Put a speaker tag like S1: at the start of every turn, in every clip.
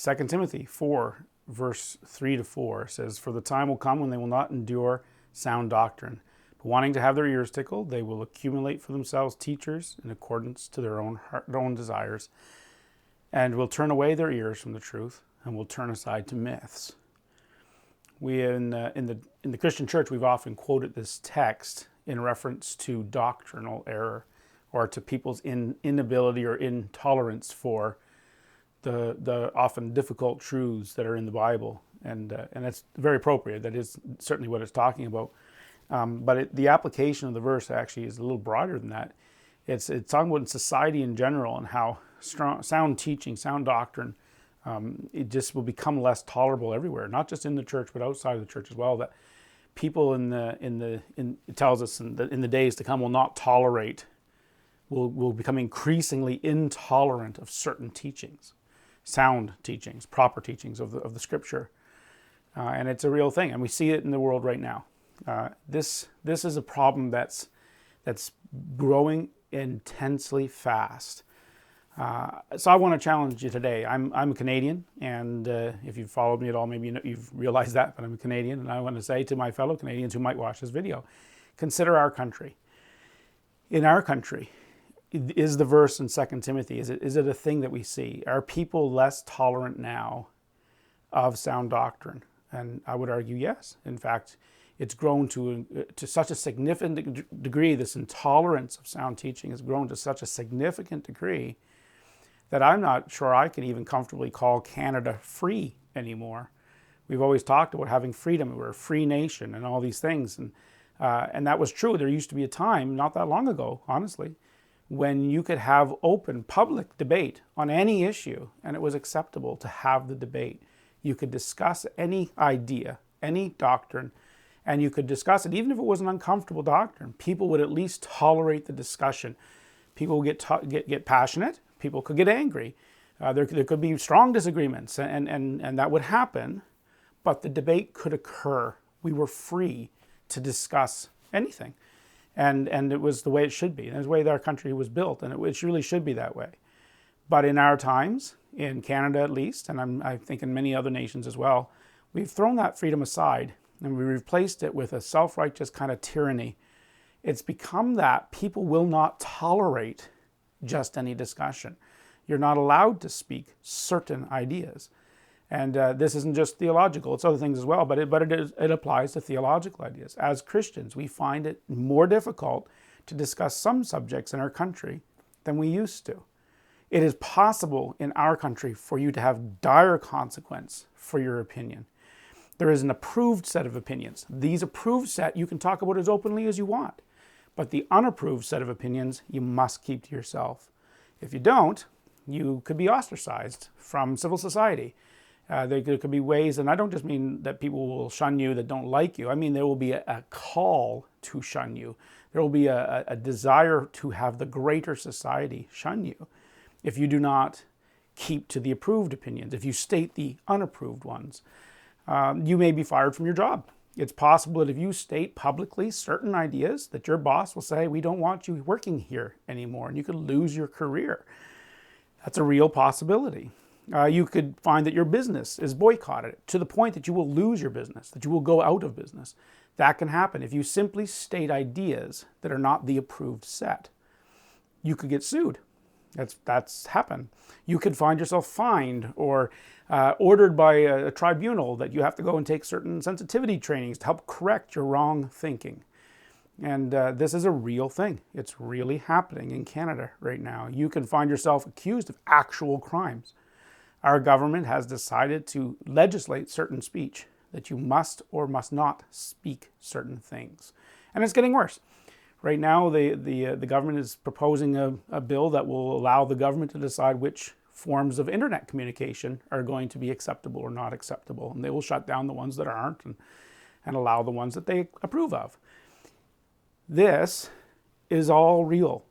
S1: 2 Timothy 4, verse 3 to 4 says, "For the time will come when they will not endure sound doctrine. But wanting to have their ears tickled, they will accumulate for themselves teachers in accordance to their own desires, and will turn away their ears from the truth and will turn aside to myths." We in the Christian church, we've often quoted this text in reference to doctrinal error, or to people's inability or intolerance for the often difficult truths that are in the Bible, and that's very appropriate. That is certainly what it's talking about. But the application of the verse actually is a little broader than that. It's talking about society in general and how sound teaching, sound doctrine, it just will become less tolerable everywhere, not just in the church but outside of the church as well. That people it tells us in the days to come will not tolerate, will become increasingly intolerant of certain teachings, sound teachings, proper teachings of the Scripture, and it's a real thing, and we see it in the world right now. This is a problem that's growing intensely fast. So I want to challenge you today. I'm a Canadian, and if you've followed me at all, maybe you've realized that, but I'm a Canadian, and I want to say to my fellow Canadians who might watch this video, consider our country. In our country, is the verse in 2 Timothy, is it a thing that we see? Are people less tolerant now of sound doctrine? And I would argue yes. In fact, it's grown to such a significant degree, this intolerance of sound teaching has grown to such a significant degree that I'm not sure I can even comfortably call Canada free anymore. We've always talked about having freedom. We're a free nation and all these things. And that was true. There used to be a time, not that long ago, honestly, when you could have open public debate on any issue and it was acceptable to have the debate. You could discuss any idea, any doctrine, and you could discuss it even if it was an uncomfortable doctrine. People would at least tolerate the discussion. People would get passionate. People could get angry. There could be strong disagreements, and that would happen, but the debate could occur. We were free to discuss anything, and it was the way it should be. And it was the way that our country was built, and it really should be that way. But in our times, in Canada at least, and I think in many other nations as well, we've thrown that freedom aside, and we replaced it with a self-righteous kind of tyranny. It's become that people will not tolerate just any discussion. You're not allowed to speak certain ideas. And this isn't just theological, it's other things as well, but it applies to theological ideas. As Christians, we find it more difficult to discuss some subjects in our country than we used to. It is possible in our country for you to have dire consequence for your opinion. There is an approved set of opinions. These approved set you can talk about as openly as you want. But the unapproved set of opinions you must keep to yourself. If you don't, you could be ostracized from civil society. There could be ways, and I don't just mean that people will shun you that don't like you. I mean there will be a call to shun you. There will be a desire to have the greater society shun you if you do not keep to the approved opinions, if you state the unapproved ones. You may be fired from your job. It's possible that if you state publicly certain ideas that your boss will say, we don't want you working here anymore, and you could lose your career. That's a real possibility. You could find that your business is boycotted to the point that you will lose your business, that you will go out of business. That can happen if you simply state ideas that are not the approved set. You could get sued. That's happened. You could find yourself fined or ordered by a tribunal that you have to go and take certain sensitivity trainings to help correct your wrong thinking. And this is a real thing. It's really happening in Canada right now. You can find yourself accused of actual crimes. Our government has decided to legislate certain speech, that you must or must not speak certain things. And it's getting worse. Right now, the government is proposing a bill that will allow the government to decide which forms of internet communication are going to be acceptable or not acceptable. And they will shut down the ones that aren't and allow the ones that they approve of. This is all real.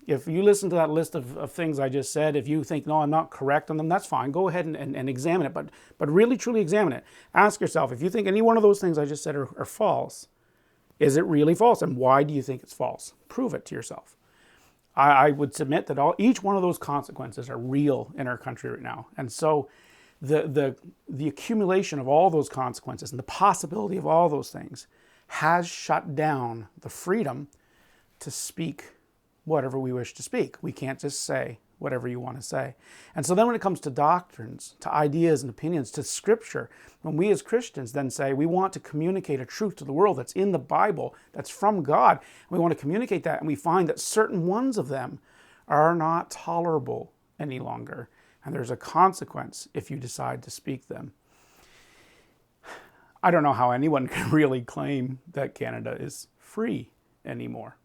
S1: If you listen to that list of things I just said, if you think, no, I'm not correct on them, that's fine. Go ahead and examine it, but really, truly examine it. Ask yourself, if you think any one of those things I just said are false, is it really false? And why do you think it's false? Prove it to yourself. I would submit that each one of those consequences are real in our country right now. And so the accumulation of all those consequences and the possibility of all those things has shut down the freedom to speak whatever we wish to speak. We can't just say whatever you want to say. And so then when it comes to doctrines, to ideas and opinions, to scripture, when we as Christians then say we want to communicate a truth to the world that's in the Bible, that's from God, and we want to communicate that, and we find that certain ones of them are not tolerable any longer, and there's a consequence if you decide to speak them. I don't know how anyone can really claim that Canada is free anymore.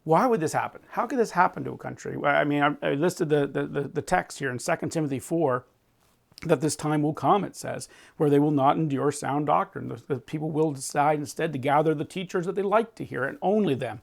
S1: Why would this happen? How could this happen to a country? I mean, I listed the text here in 2 Timothy 4, that this time will come, it says, where they will not endure sound doctrine. The people will decide instead to gather the teachers that they like to hear, and only them.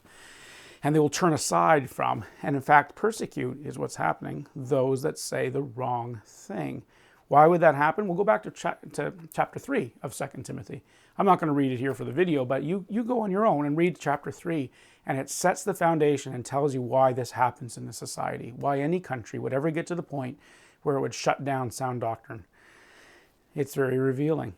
S1: And they will turn aside from, and in fact persecute, is what's happening, those that say the wrong thing. Why would that happen? We'll go back to chapter 3 of 2 Timothy. I'm not going to read it here for the video, but you go on your own and read chapter 3, and it sets the foundation and tells you why this happens in the society, why any country would ever get to the point where it would shut down sound doctrine. It's very revealing.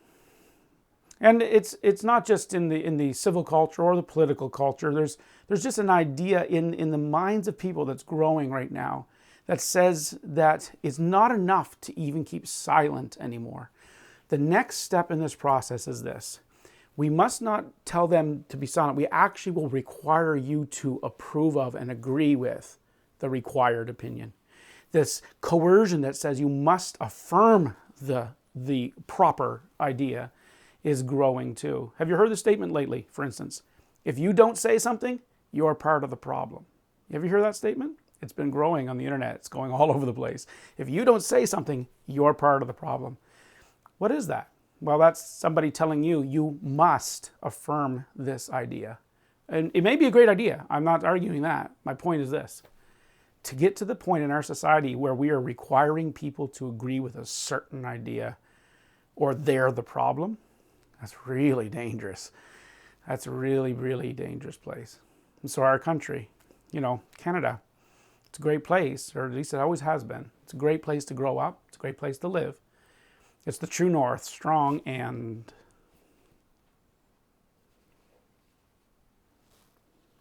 S1: And it's not just in the civil culture or the political culture. There's just an idea in the minds of people that's growing right now that says that it's not enough to even keep silent anymore. The next step in this process is this. We must not tell them to be silent. We actually will require you to approve of and agree with the required opinion. This coercion that says you must affirm the proper idea is growing too. Have you heard the statement lately, for instance? If you don't say something, you're part of the problem. Have you heard that statement? It's been growing on the internet. It's going all over the place. If you don't say something, you're part of the problem. What is that? Well, that's somebody telling you, you must affirm this idea. And it may be a great idea. I'm not arguing that. My point is this. To get to the point in our society where we are requiring people to agree with a certain idea or they're the problem, that's really dangerous. That's a really, really dangerous place. And so our country, Canada, it's a great place, or at least it always has been. It's a great place to grow up. It's a great place to live. It's the true north, strong and